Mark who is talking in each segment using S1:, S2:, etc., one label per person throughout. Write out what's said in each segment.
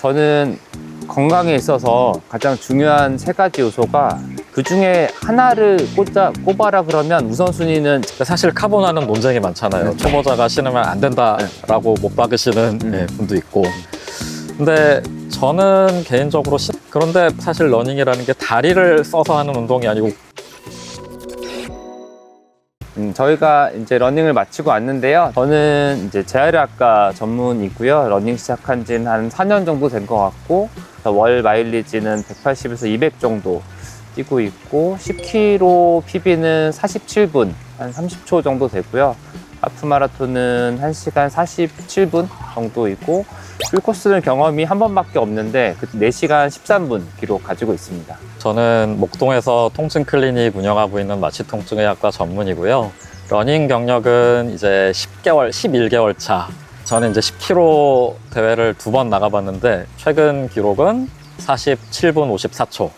S1: 저는 건강에 있어서 가장 중요한 세 가지 요소가 그 중에 하나를 꼽아라 그러면 우선순위는
S2: 사실 카보나는 논쟁이 많잖아요. 초보자가 신으면 안 된다라고 못 박으시는 분도 있고. 근데 저는 개인적으로 그런데 사실 러닝이라는 게 다리를 써서 하는 운동이 아니고
S1: 저희가 이제 러닝을 마치고 왔는데요. 저는 이제 재활의학과 전문이고요. 러닝 시작한 지는 한 4년 정도 된 것 같고, 월 마일리지는 180에서 200 정도 뛰고 있고, 10km PB는 47분, 한 30초 정도 되고요. 하프 마라톤은 1시간 47분 정도이고, 풀코스는 경험이 한 번밖에 없는데 4시간 13분 기록 가지고 있습니다.
S2: 저는 목동에서 통증 클리닉 운영하고 있는 마취통증의학과 전문이고요. 러닝 경력은 이제 10개월, 11개월 차. 저는 이제 10km 대회를 2번 나가봤는데 최근 기록은 47분 54초.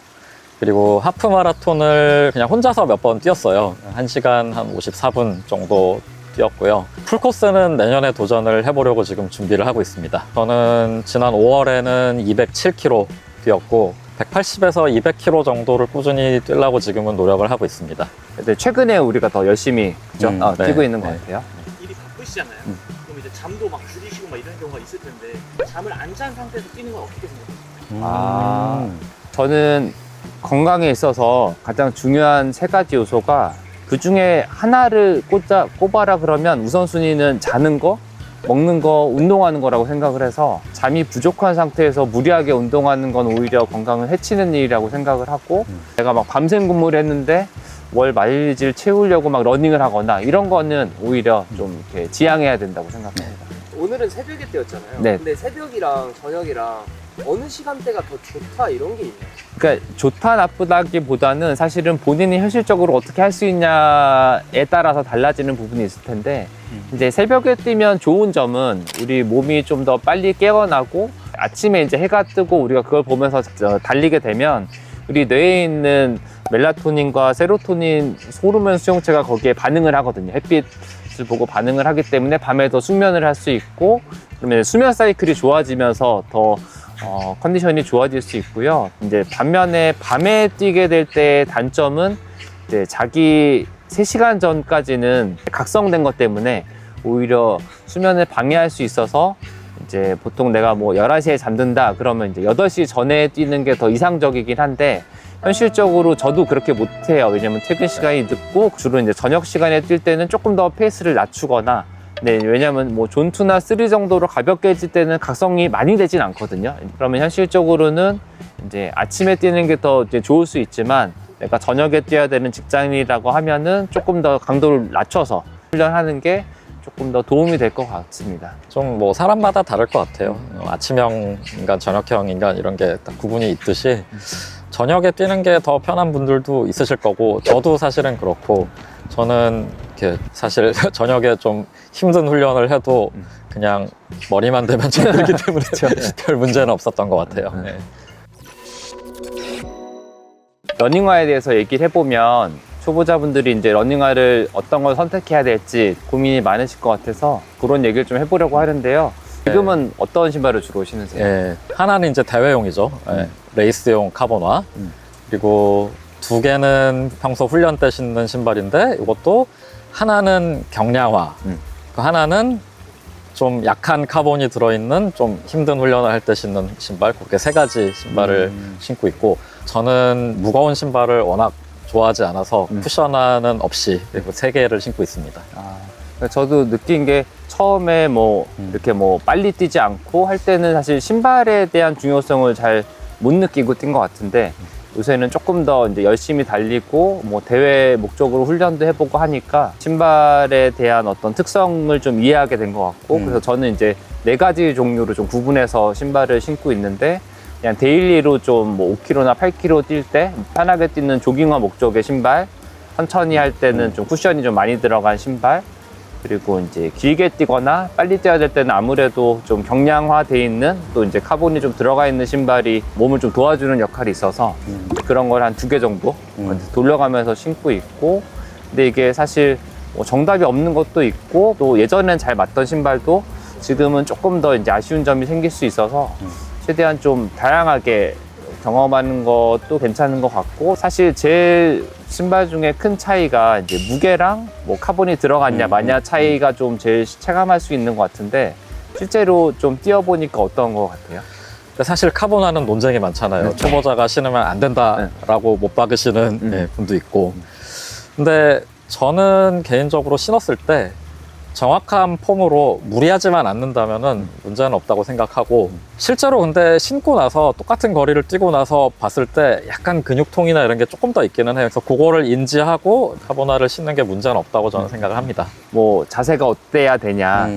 S2: 그리고 하프 마라톤을 그냥 혼자서 몇 번 뛰었어요. 1시간 한 54분 정도 뛰었고요. 풀코스는 내년에 도전을 해보려고 지금 준비를 하고 있습니다. 저는 지난 5월에는 207km 뛰었고 180에서 200km 정도를 꾸준히 뛰려고 지금은 노력을 하고 있습니다.
S1: 근데 최근에 우리가 더 열심히
S2: 네,
S1: 뛰고 있는 것
S2: 네.
S1: 같아요.
S3: 일이 바쁘시잖아요. 그럼 이제 잠도 막 줄이시고 막 이런 경우가 있을 텐데 잠을 안 잔 상태에서 뛰는 건 어떻게 생각하세요?
S1: 저는 건강에 있어서 가장 중요한 세 가지 요소가 그 중에 하나를 꼽아라 그러면 우선순위는 자는 거, 먹는 거, 운동하는 거라고 생각을 해서 잠이 부족한 상태에서 무리하게 운동하는 건 오히려 건강을 해치는 일이라고 생각을 하고 내가 막 밤샘 근무를 했는데 월 마일리지를 채우려고 막 러닝을 하거나 이런 거는 오히려 좀 이렇게 지양해야 된다고 생각합니다.
S4: 오늘은 새벽에 뛰었잖아요.
S1: 네.
S4: 근데 새벽이랑 저녁이랑 어느 시간대가 더 좋다 이런 게 있나요?
S1: 그러니까 좋다 나쁘다기보다는 사실은 본인이 현실적으로 어떻게 할 수 있냐에 따라서 달라지는 부분이 있을 텐데 이제 새벽에 뛰면 좋은 점은 우리 몸이 좀 더 빨리 깨어나고 아침에 이제 해가 뜨고 우리가 그걸 보면서 달리게 되면 우리 뇌에 있는 멜라토닌과 세로토닌 호르몬 수용체가 거기에 반응을 하거든요. 햇빛을 보고 반응을 하기 때문에 밤에 더 숙면을 할 수 있고 그러면 수면 사이클이 좋아지면서 더 컨디션이 좋아질 수 있고요. 이제 반면에 밤에 뛰게 될 때 단점은 이제 자기 3시간 전까지는 각성된 것 때문에 오히려 수면을 방해할 수 있어서 이제 보통 내가 뭐 11시에 잠든다 그러면 이제 8시 전에 뛰는 게 더 이상적이긴 한데 현실적으로 저도 그렇게 못해요. 왜냐면 퇴근 시간이 늦고 주로 이제 저녁 시간에 뛸 때는 조금 더 페이스를 낮추거나 네, 왜냐면 뭐 존2나 3 정도로 가볍게 뛸 때는 각성이 많이 되진 않거든요. 그러면 현실적으로는 이제 아침에 뛰는 게 더 좋을 수 있지만 내가 저녁에 뛰어야 되는 직장인이라고 하면은 조금 더 강도를 낮춰서 훈련하는 게 조금 더 도움이 될 것 같습니다.
S2: 좀 뭐 사람마다 다를 것 같아요. 아침형 인간, 저녁형 인간 이런 게 딱 구분이 있듯이 저녁에 뛰는 게 더 편한 분들도 있으실 거고 저도 사실은 그렇고 저는 이렇게 사실 저녁에 좀 힘든 훈련을 해도 그냥 머리만 대면 잠들기 때문에 별 문제는 없었던 것 같아요. 네.
S1: 러닝화에 대해서 얘기를 해보면 초보자분들이 이제 러닝화를 어떤 걸 선택해야 될지 고민이 많으실 것 같아서 그런 얘기를 좀 해보려고 하는데요. 지금은 어떤 신발을 주로 신으세요?
S2: 예, 하나는 이제 대회용이죠. 예, 레이스용 카본화. 그리고 2개는 평소 훈련 때 신는 신발인데 이것도 하나는 경량화, 그 하나는 좀 약한 카본이 들어있는 좀 힘든 훈련을 할 때 신는 신발, 그렇게 3가지 신발을 신고 있고 저는 무거운 신발을 워낙 좋아하지 않아서 쿠션화는 없이 3개를 신고 있습니다.
S1: 저도 느낀 게 처음에 뭐 이렇게 뭐 빨리 뛰지 않고 할 때는 사실 신발에 대한 중요성을 잘 못 느끼고 뛴 것 같은데 요새는 조금 더 이제 열심히 달리고 뭐 대회 목적으로 훈련도 해보고 하니까 신발에 대한 어떤 특성을 좀 이해하게 된 것 같고 그래서 저는 이제 4가지 종류로 좀 구분해서 신발을 신고 있는데 그냥 데일리로 좀 뭐 5km나 8km 뛸 때 편하게 뛰는 조깅화 목적의 신발, 천천히 할 때는 좀 쿠션이 좀 많이 들어간 신발, 그리고 이제 길게 뛰거나 빨리 뛰어야 될 때는 아무래도 좀 경량화돼 있는 또 이제 카본이 좀 들어가 있는 신발이 몸을 좀 도와주는 역할이 있어서 그런 걸 한 2개 정도 돌려가면서 신고 있고 근데 이게 사실 뭐 정답이 없는 것도 있고 또 예전엔 잘 맞던 신발도 지금은 조금 더 이제 아쉬운 점이 생길 수 있어서 최대한 좀 다양하게 경험하는 것도 괜찮은 것 같고, 사실 제일 신발 중에 큰 차이가 이제 무게랑 뭐 카본이 들어갔냐 마냐 차이가 좀 제일 체감할 수 있는 것 같은데, 실제로 좀 뛰어보니까 어떤 것 같아요?
S2: 근데 사실 카보나는 논쟁이 많잖아요.
S1: 네.
S2: 초보자가 신으면 안 된다라고 못 박으시는 예, 분도 있고. 근데 저는 개인적으로 신었을 때 정확한 폼으로 무리하지만 않는다면은 문제는 없다고 생각하고, 실제로 근데 신고 나서 똑같은 거리를 뛰고 나서 봤을 때 약간 근육통이나 이런 게 조금 더 있기는 해요. 그래서 그거를 인지하고 카보나를 신는 게 문제는 없다고 저는 생각을 합니다.
S1: 뭐 자세가 어때야 되냐,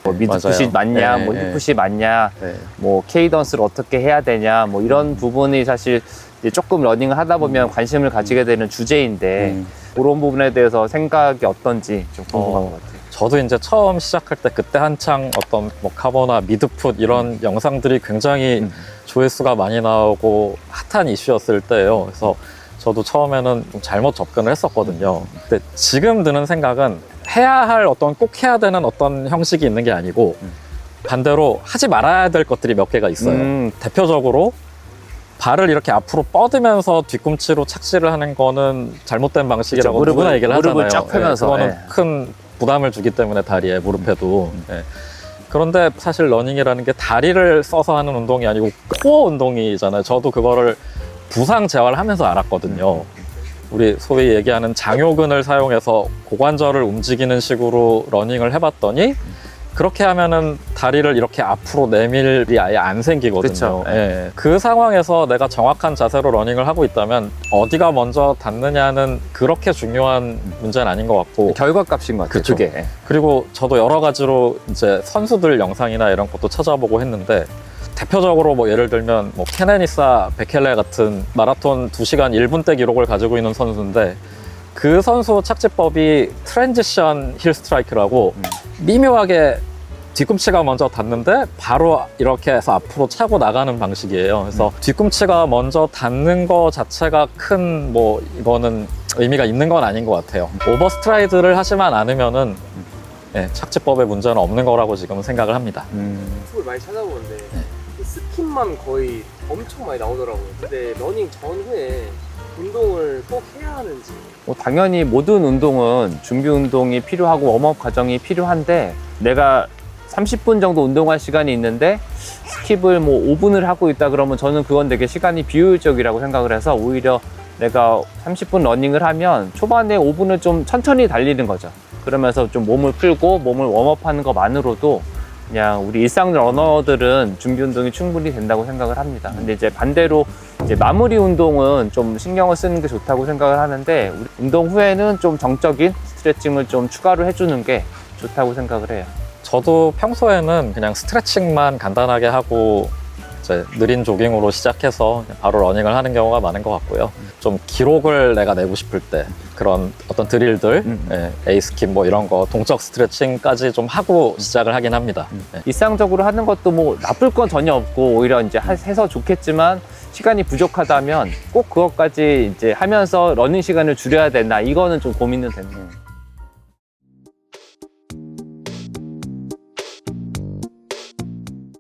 S1: 뭐 미드풋이
S2: 맞아요.
S1: 맞냐,
S2: 네,
S1: 뭐
S2: 네.
S1: 힙풋이 맞냐,
S2: 네.
S1: 뭐 케이던스를 어떻게 해야 되냐, 뭐 이런 부분이 사실 이제 조금 러닝을 하다 보면 관심을 가지게 되는 주제인데, 그런 부분에 대해서 생각이 어떤지 좀 궁금한 것 같아요.
S2: 저도 이제 처음 시작할 때 그때 한창 어떤 뭐 카보나 미드풋 이런 영상들이 굉장히 조회수가 많이 나오고 핫한 이슈였을 때예요. 그래서 저도 처음에는 좀 잘못 접근을 했었거든요. 근데 지금 드는 생각은 해야 할 어떤 꼭 해야 되는 어떤 형식이 있는 게 아니고 반대로 하지 말아야 될 것들이 몇 개가 있어요. 대표적으로 발을 이렇게 앞으로 뻗으면서 뒤꿈치로 착지를 하는 거는 잘못된 방식이라고
S1: 그렇죠.
S2: 누구나 얘기를 하잖아요.
S1: 무릎을 쫙 펴면서.
S2: 그거는
S1: 예.
S2: 큰 부담을 주기 때문에 다리에, 무릎에도. 예. 그런데 사실 러닝이라는 게 다리를 써서 하는 운동이 아니고 코어 운동이잖아요. 저도 그거를 부상 재활을 하면서 알았거든요. 우리 소위 얘기하는 장요근을 사용해서 고관절을 움직이는 식으로 러닝을 해봤더니 그렇게 하면은 다리를 이렇게 앞으로 내밀 일이 아예 안 생기거든요.
S1: 그쵸.
S2: 예. 그 상황에서 내가 정확한 자세로 러닝을 하고 있다면 어디가 먼저 닿느냐는 그렇게 중요한 문제는 아닌 것 같고,
S1: 결과값인 것 같아요.
S2: 그쵸.
S1: 그게.
S2: 그리고 저도 여러 가지로 이제 선수들 영상이나 이런 것도 찾아보고 했는데, 대표적으로 뭐 예를 들면 뭐 케네니사 베켈레 같은 마라톤 2시간 1분대 기록을 가지고 있는 선수인데, 그 선수 착지법이 트랜지션 힐 스트라이크라고 미묘하게 뒤꿈치가 먼저 닿는데 바로 이렇게 해서 앞으로 차고 나가는 방식이에요. 그래서 뒤꿈치가 먼저 닿는 거 자체가 큰 뭐 이거는 의미가 있는 건 아닌 것 같아요. 오버스트라이드를 하지만 않으면은 예, 착지법에 문제는 없는 거라고 지금 생각을 합니다.
S4: 유튜브를 많이 찾아보는데 그 스킨만 거의 엄청 많이 나오더라고요. 근데 러닝 전후에 운동을 꼭 해야 하는지.
S1: 뭐 당연히 모든 운동은 준비 운동이 필요하고 웜업 과정이 필요한데, 내가 30분 정도 운동할 시간이 있는데 스킵을 뭐 5분을 하고 있다 그러면 저는 그건 되게 시간이 비효율적이라고 생각을 해서, 오히려 내가 30분 러닝을 하면 초반에 5분을 좀 천천히 달리는 거죠. 그러면서 좀 몸을 풀고 몸을 웜업하는 것만으로도 그냥 우리 일상 러너들은 준비 운동이 충분히 된다고 생각을 합니다. 근데 이제 반대로 이제 마무리 운동은 좀 신경을 쓰는 게 좋다고 생각을 하는데, 우리 운동 후에는 좀 정적인 스트레칭을 좀 추가로 해주는 게 좋다고 생각을 해요.
S2: 저도 평소에는 그냥 스트레칭만 간단하게 하고 이제 느린 조깅으로 시작해서 바로 러닝을 하는 경우가 많은 것 같고요. 좀 기록을 내가 내고 싶을 때 그런 어떤 드릴들, 예, 에이스킵 뭐 이런 거, 동적 스트레칭까지 좀 하고 시작을 하긴 합니다. 예.
S1: 일상적으로 하는 것도 뭐 나쁠 건 전혀 없고, 오히려 이제 해서 좋겠지만 시간이 부족하다면 꼭 그것까지 이제 하면서 러닝 시간을 줄여야 되나, 이거는 좀 고민은 되는 거예요.